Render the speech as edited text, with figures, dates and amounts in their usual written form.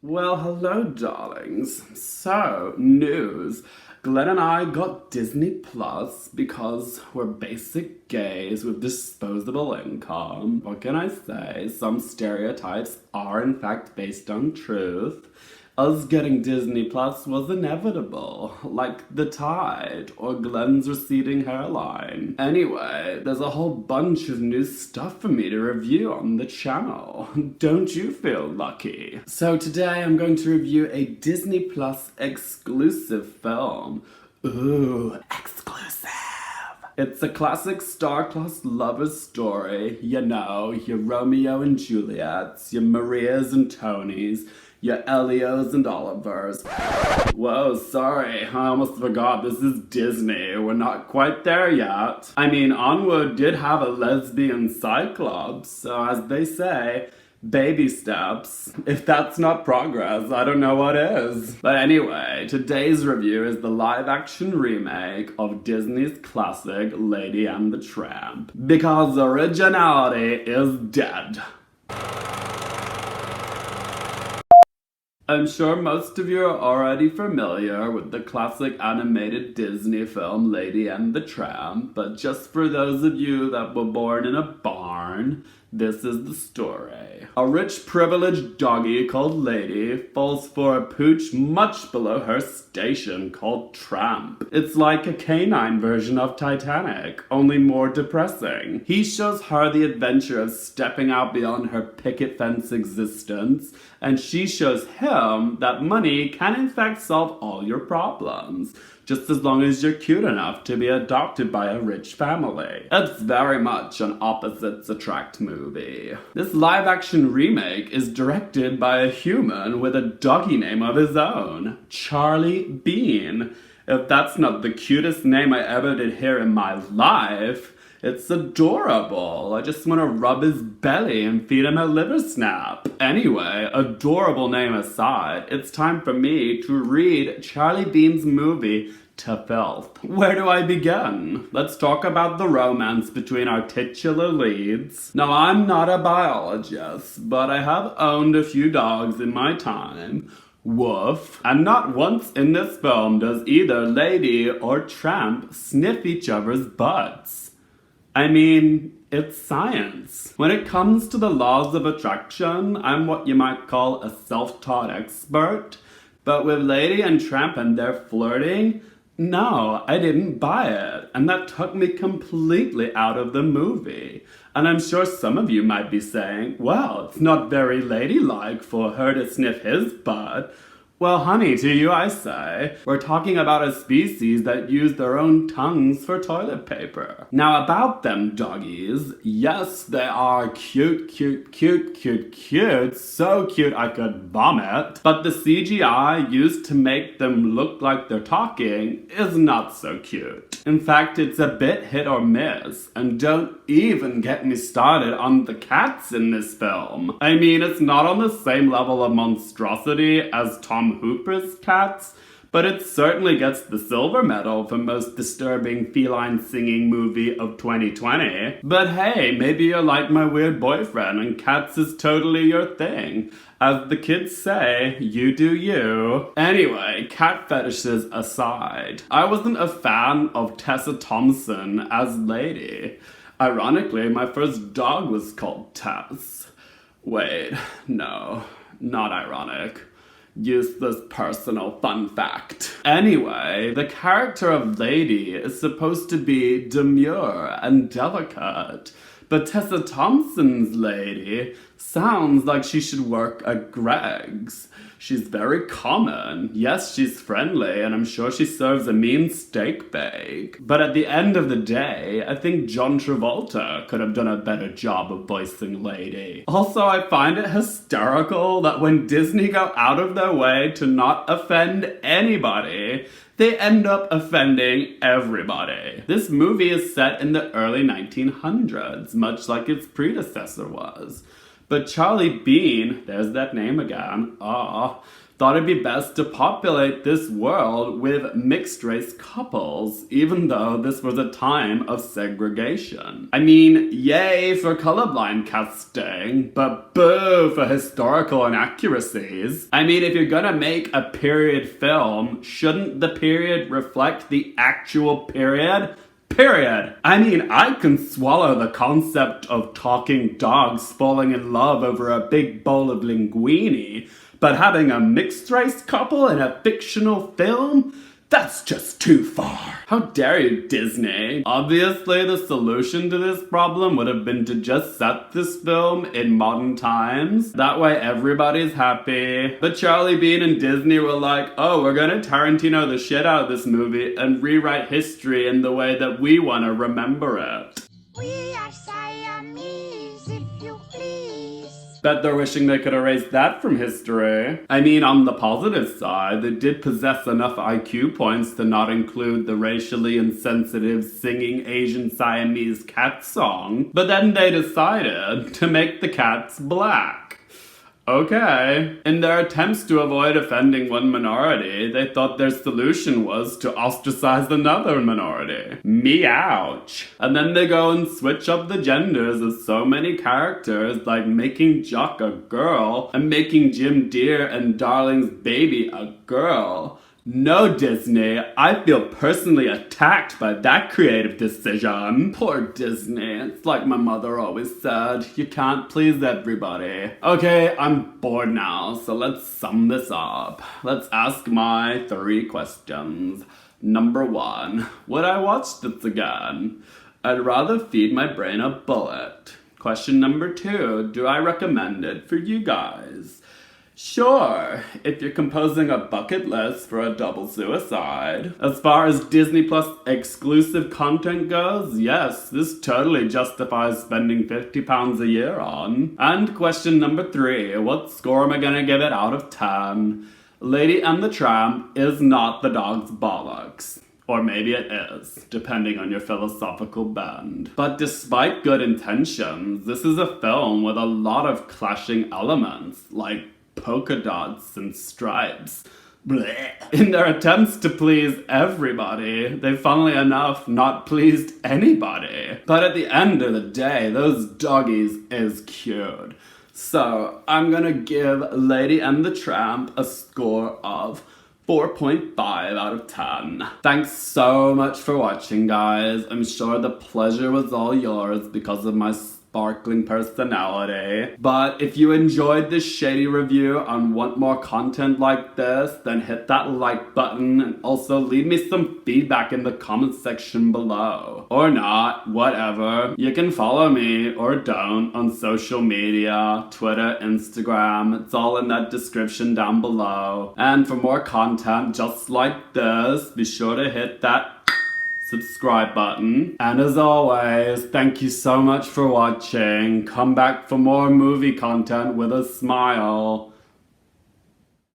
Well, hello, darlings. So, news. Glenn and I got Disney Plus because we're basic gays with disposable income. What can I say? Some stereotypes are in fact based on truth. Us getting Disney Plus was inevitable, like the tide or Glenn's receding hairline. Anyway, there's a whole bunch of new stuff for me to review on the channel. Don't you feel lucky? So today I'm going to review a Disney Plus exclusive film. Ooh, exclusive! It's a classic star-class lover's story. You know, your Romeo and Juliets, your Marias and Tonys, your Eliots and Olivers. Whoa, sorry, I almost forgot this is Disney. We're not quite there yet. I mean, Onward did have a lesbian cyclops, so as they say, baby steps. If that's not progress, I don't know what is. But anyway, today's review is the live-action remake of Disney's classic Lady and the Tramp. Because originality is dead. I'm sure most of you are already familiar with the classic animated Disney film Lady and the Tramp, but just for those of you that were born in a barn, this is the story. A rich, privileged doggy called Lady falls for a pooch much below her station called Tramp. It's like a canine version of Titanic, only more depressing. He shows her the adventure of stepping out beyond her picket fence existence, and she shows him that money can in fact solve all your problems, just as long as you're cute enough to be adopted by a rich family. It's very much an opposites attract movie. This live-action remake is directed by a human with a doggy name of his own, Charlie Bean. If that's not the cutest name I ever did hear in my life, it's adorable. I just want to rub his belly and feed him a liver snap. Anyway, adorable name aside, it's time for me to read Charlie Bean's movie to filth. Where do I begin? Let's talk about the romance between our titular leads. Now, I'm not a biologist, but I have owned a few dogs in my time. Woof. And not once in this film does either Lady or Tramp sniff each other's butts. I mean, it's science. When it comes to the laws of attraction, I'm what you might call a self-taught expert. But with Lady and Tramp and their flirting, no, I didn't buy it. And that took me completely out of the movie. And I'm sure some of you might be saying, well, it's not very ladylike for her to sniff his butt. Well, honey, to you I say, we're talking about a species that use their own tongues for toilet paper. Now about them doggies, yes, they are cute, cute, cute, cute, cute, so cute I could vomit, but the CGI used to make them look like they're talking is not so cute. In fact, it's a bit hit or miss, and don't even get me started on the cats in this film. I mean, it's not on the same level of monstrosity as Tom Hooper's cats, but it certainly gets the silver medal for most disturbing feline singing movie of 2020. But hey, maybe you're like my weird boyfriend and cats is totally your thing. As the kids say, you do you. Anyway, cat fetishes aside, I wasn't a fan of Tessa Thompson as Lady. Ironically, my first dog was called Tess. Wait, no, not ironic. Useless personal fun fact. Anyway, the character of Lady is supposed to be demure and delicate, but Tessa Thompson's Lady sounds like she should work at Greg's. She's very common. Yes, she's friendly, and I'm sure she serves a mean steak bake. But at the end of the day, I think John Travolta could have done a better job of voicing Lady. Also, I find it hysterical that when Disney go out of their way to not offend anybody, they end up offending everybody. This movie is set in the early 1900s, much like its predecessor was. But Charlie Bean, there's that name again, thought it'd be best to populate this world with mixed-race couples, even though this was a time of segregation. I mean, yay for colorblind casting, but boo for historical inaccuracies. I mean, if you're gonna make a period film, shouldn't the period reflect the actual period? Period. I mean, I can swallow the concept of talking dogs falling in love over a big bowl of linguine, but having a mixed-race couple in a fictional film? That's just too far. How dare you, Disney? Obviously, the solution to this problem would have been to just set this film in modern times. That way everybody's happy. But Charlie Bean and Disney were like, oh, we're gonna Tarantino the shit out of this movie and rewrite history in the way that we want to remember it. We are Siamese, if you please. Bet they're wishing they could erase that from history. I mean, on the positive side, they did possess enough IQ points to not include the racially insensitive singing Asian Siamese cat song, but then they decided to make the cats black. Okay. In their attempts to avoid offending one minority, they thought their solution was to ostracize another minority. Meouch. And then they go and switch up the genders of so many characters, like making Jock a girl and making Jim Deere and Darling's baby a girl. No, Disney, I feel personally attacked by that creative decision. Poor Disney, it's like my mother always said, you can't please everybody. Okay, I'm bored now, so let's sum this up. Let's ask my 3 questions. Number 1, would I watch this again? I'd rather feed my brain a bullet. Question number 2, do I recommend it for you guys? Sure, if you're composing a bucket list for a double suicide. As far as Disney Plus exclusive content goes, yes, this totally justifies spending £50 a year on. And question number 3, what score am I gonna give it out of 10? Lady and the Tramp is not the dog's bollocks. Or maybe it is, depending on your philosophical bend. But despite good intentions, this is a film with a lot of clashing elements, like polka dots and stripes. Blech. In their attempts to please everybody, they funnily enough not pleased anybody. But at the end of the day, those doggies is cute. So I'm gonna give Lady and the Tramp a score of 4.5 out of 10. Thanks so much for watching, guys. I'm sure the pleasure was all yours because of my sparkling personality. But if you enjoyed this shady review and want more content like this, then hit that like button and also leave me some feedback in the comment section below. Or not, whatever. You can follow me, or don't, on social media, Twitter, Instagram. It's all in that description down below. And for more content just like this, be sure to hit that subscribe button. And as always, thank you so much for watching. Come back for more movie content with a smile.